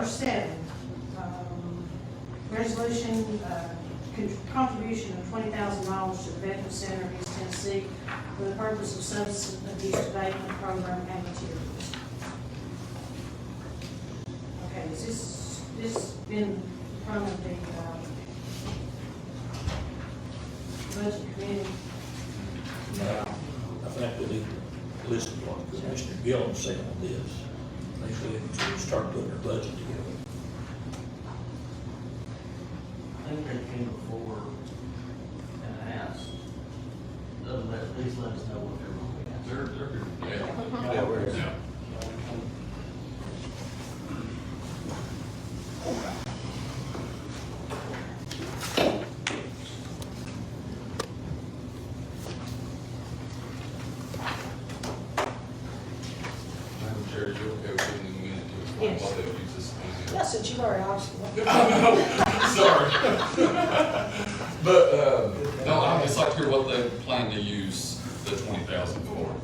7, resolution, contribution of $20,000 to the Veterans Center of East Tennessee for the purpose of substance abuse abatement program and materials. Okay, is this been in front of the budget committee? No, I think we need to listen to what Commissioner Gillum said on this. Make sure we start putting our budget together. I think they came before and asked, please let us know what they're looking at. They're yeah, we're, yeah. Madam Chair, are you okay with giving them a minute to explain Yes. what they would use this money in? Yeah, since you've already asked. Sorry. But, no, I'd just like to hear what they plan to use the 20,000 for.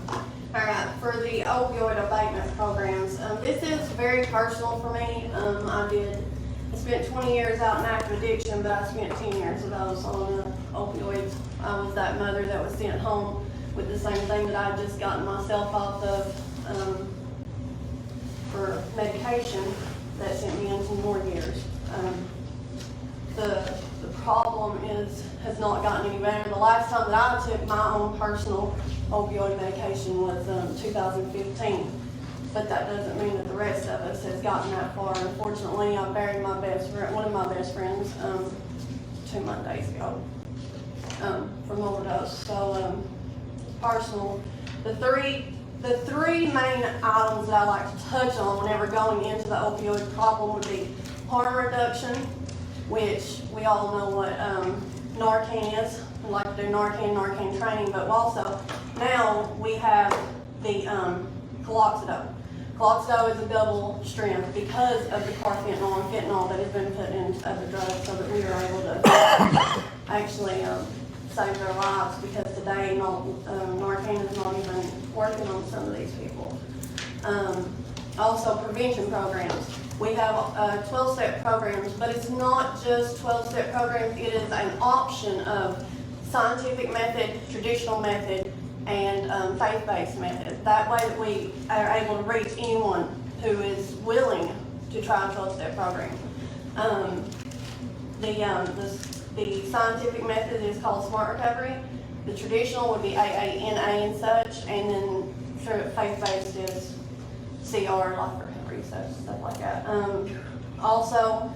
All right, for the opioid abatement programs, this is very personal for me. I spent 20 years out in active addiction, but I spent 10 years of those on opioids. I was that mother that was sent home with the same thing that I had just gotten myself off of for medication that sent me into more years. The problem has not gotten any better. The last time that I took my own personal opioid medication was 2015, but that doesn't mean that the rest of us has gotten that far. Unfortunately, I buried one of my best friends 2 Mondays ago from overdose. So personal. The three main items that I like to touch on whenever going into the opioid problem would be harm reduction, which we all know what Narcan is. We like to do Narcan training, but also now we have the Caloxidol. Caloxidol is a double strength because of the carfentanil and fentanyl that has been put into other drugs, so that we are able to actually save their lives, because today Narcan is not even working on some of these people. Also prevention programs. We have 12-step programs, but it's not just 12-step programs. It is an option of scientific method, traditional method, and faith-based method. That way that we are able to reach anyone who is willing to try a 12-step program. The scientific method is called Smart Recovery. The traditional would be AANA and such, and then faith-based is CR, Life Recovery, stuff like that. Also,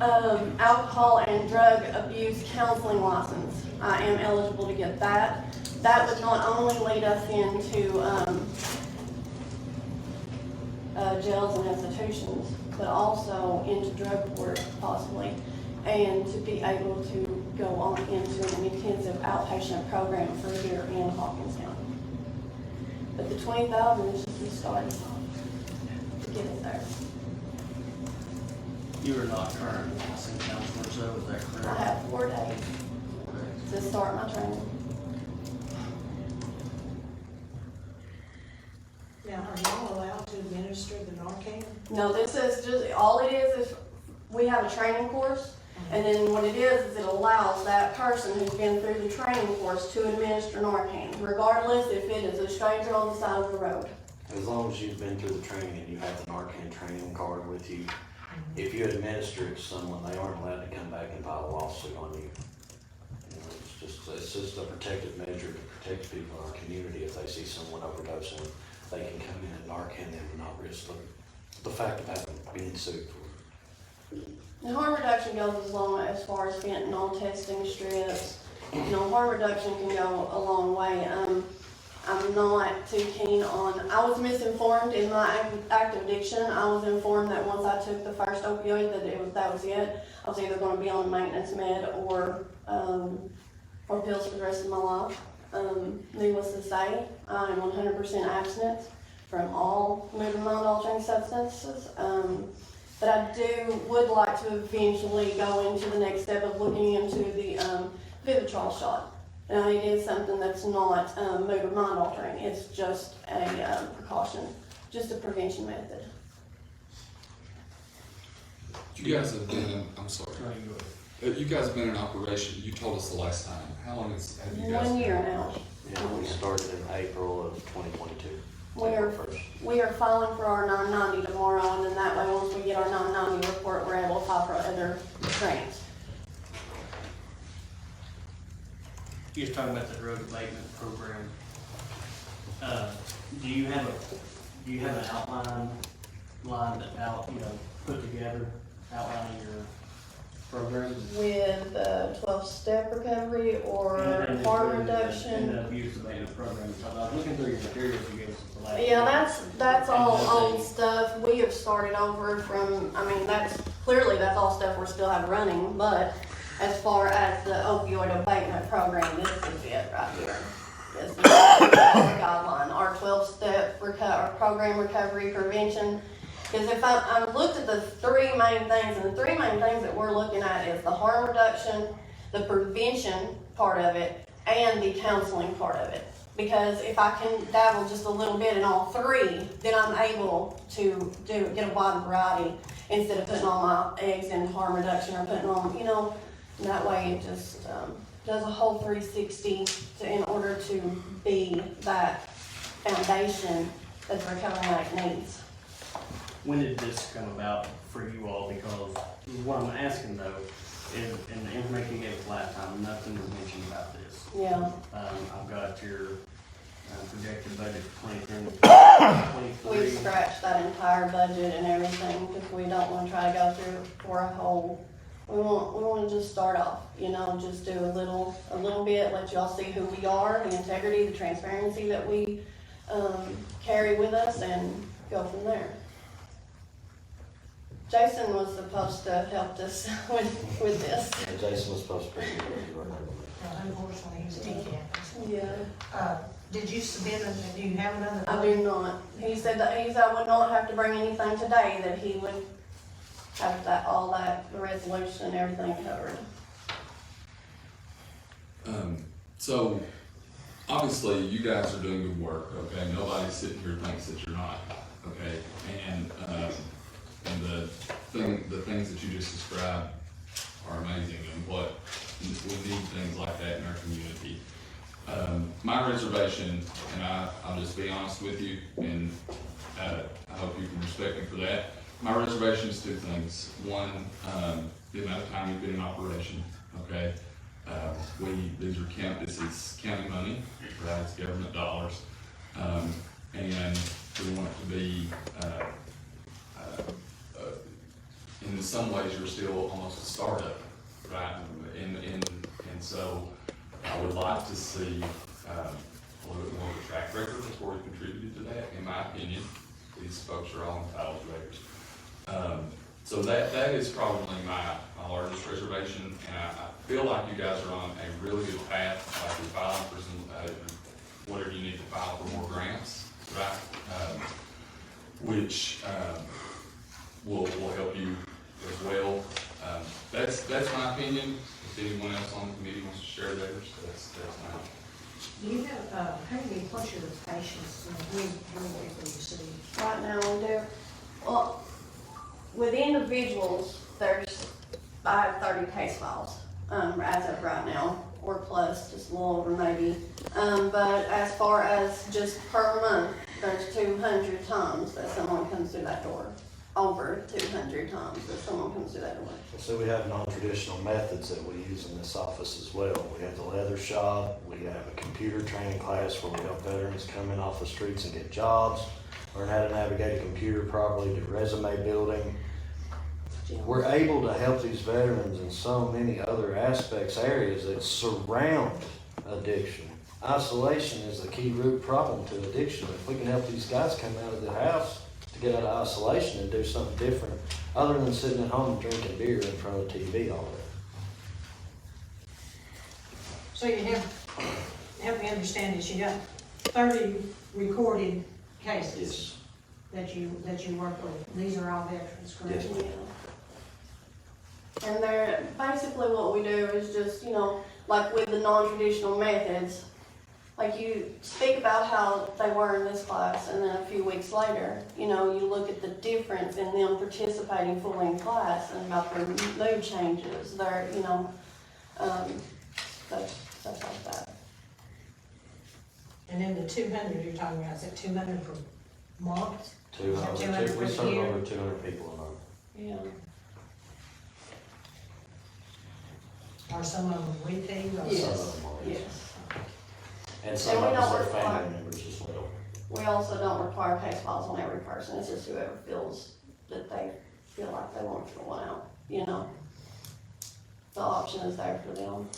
alcohol and drug abuse counseling license. I am eligible to get that. That would not only lead us into jails and institutions, but also into drug court possibly, and to be able to go on into an intensive outpatient program for here in Hawkins County. But the 20,000 is just the starting to get it there. You are not currently a city councilor, so is that correct? I have 4 days to start my training. Now, are y'all allowed to administer the Narcan? No, this is just, all it is we have a training course, and then what it is it allows that person who's been through the training course to administer Narcan, regardless if it is a stranger on the side of the road. as long as you've been through the training and you have the Narcan training card with you, if you administer it to someone, they aren't allowed to come back and file a lawsuit on you. You know, it's just a protective measure to protect people in our community. If they see someone overdosing, they can come in and Narcan them and not risk the fact of having been sued for it. The harm reduction goes as far as fentanyl testing strips. You know, harm reduction can go a long way. I'm not too keen on, I was misinformed in my active addiction. I was informed that once I took the first opioid that was it. I was either going to be on a maintenance med or pills for the rest of my life. Needless to say, I am 100% abstinent from all mood and mind altering substances. But I would like to eventually go into the next step of looking into the Vivitrol shot. Now, it is something that's not mood or mind altering. It's just a precaution, just a prevention method. You guys have been, I'm sorry, No, you go ahead. you guys have been in operation, you told us the last time, how long have you guys? 1 year now. Yeah, we started in April of 2022. We are, April 1st. we are filing for our 990 tomorrow, and then that way, once we get our 990 report, we're able to file for other grants. You was talking about the road abatement program. Do you have an outline, out, put together, outlining your program? With 12-step recovery or And harm And reduction. the abuse abatement program. So I was looking through your materials you gave us the last. Yeah, that's all And old stuff. We have started over from, I mean, that's all stuff we're still have running, but as far as the opioid abatement program, this is it right here. This is our guideline, our 12-step program recovery prevention. Because if I looked at the three main things, and the three main things that we're looking at is the harm reduction, the prevention part of it, and the counseling part of it. Because if I can dabble just a little bit in all three, then I'm able to get a wide variety instead of putting all my eggs in harm reduction or putting on, that way it just does a whole 360 in order to be that foundation that the recovery addict needs. When did this come about for you all? Because what I'm asking though is, in the information you gave us last time, nothing was mentioned about this. Yeah, I've got your projected budget for 2023. we've scratched that entire budget and everything because we don't want to try to go through for a whole. We want to just start off, just do a little bit, let y'all see who we are, the integrity, the transparency that we carry with us, and go from there. Jason was supposed to help us with this. Yeah, Jason was supposed to be here, you remember that. Unfortunately, he's decamped. Yeah. Did you submit them, do you have another? I do not. He said that I would not have to bring anything today, that he would have the resolution and everything covered. So, obviously, you guys are doing good work, okay? Nobody sitting here thinks that you're not, okay? And the things that you just described are amazing, and we need things like that in our community. My reservation, and I'll just be honest with you, and I hope you can respect me for that. My reservation is two things. One, the amount of time you've been in operation, okay? This is county money, right? It's government dollars. And we want it to be, in some ways, you're still almost a startup, right? And so I would like to see a little bit more of a track record of where we contributed to that, in my opinion. These folks are all entitled raters. So that is probably my largest reservation, and I feel like you guys are on a really good path, like you're filing for some, whatever you need to file for more grants, right? Which will help you as well. That's my opinion. If anyone else on the committee wants to share theirs, that's mine. Do you have, how many, what's your patients, we receive? Right now, we do. Well, with individuals, I have 30 case files, as of right now, or plus, just a little over maybe. But as far as just per month, there's 200 times that someone comes through that door. Over 200 times that someone comes through that door. So we have non-traditional methods that we use in this office as well. We have the leather shop, we have a computer training class where we help veterans come in off the streets and get jobs, learn how to navigate a computer properly, do resume building. We're able to help these veterans in so many other areas that surround addiction. Isolation is the key root problem to addiction. If we can help these guys come out of the house to get out of isolation and do something different, other than sitting at home and drinking beer in front of the TV all day. So you help me understand this, you got 30 recorded cases that you work with. These are all veterans, correct? Yes. Yeah. And basically what we do is just, like with the non-traditional methods, like you speak about how they were in this class, and then a few weeks later, you know, you look at the difference in them participating fully in class and about their mood changes, their, you know, stuff like that. And then the 200 you're talking about, is it 200 per month? 200, 200 we for serve the year? over 200 people a month. Yeah. Or some of them repeat, or? Yes. Some of them are, yes. Yes. And some And we of us don't are require- family members as well. We also don't require case files on every person, it's just whoever feels that they feel like they want to fill one out, you know? The option is there for them.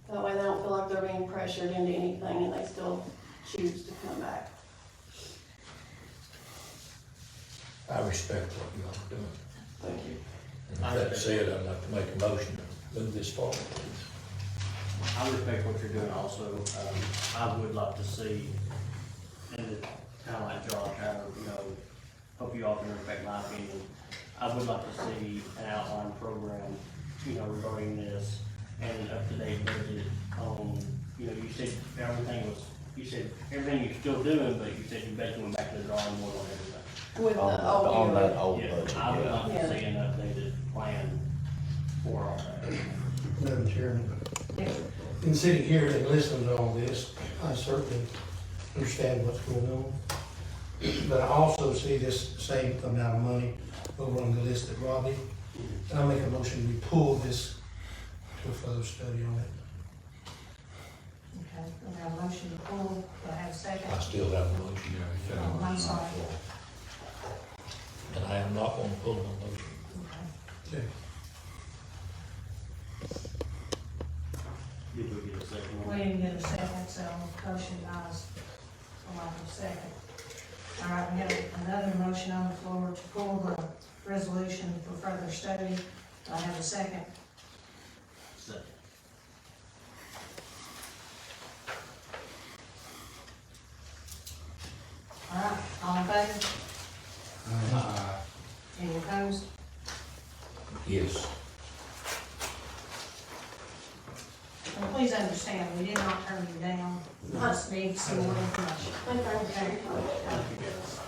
That way they don't feel like they're being pressured into anything and they still choose to come back. I respect what you all are doing. Thank you. And with that said, I'd like to make a motion to move this forward, please. I respect what you're doing also. I would like to see, and it's kind of like Josh, you know, hope you all can respect my opinion. I would like to see an outline program, you know, regarding this and an up-to-date budget on, you know, you said everything you're still doing, but you said you basically went back to the drawing board on everything. With the On that opioid. old Yeah, budget, I would yeah. like to see an updated plan for all that. Madam Chairman, in sitting here and listening to all this, I certainly understand what's going on. But I also see this same amount of money over on the list that Robbie. And I make a motion, we pull this to a further study on it. Okay, we have a motion to pull, do I have a second? I still have a motion. Oh, I'm sorry. And I am not going to pull my motion. Okay. Okay. Did we get a second We one? didn't get a second, so motion dies for lack of a second. All right, we have another motion on the floor to pull the resolution for further study. Do I have a second? Second. All right, all in favor? Any opposed? Yes. And please understand, we did not turn you down. We just need some more information. Okay. Thank you, guys.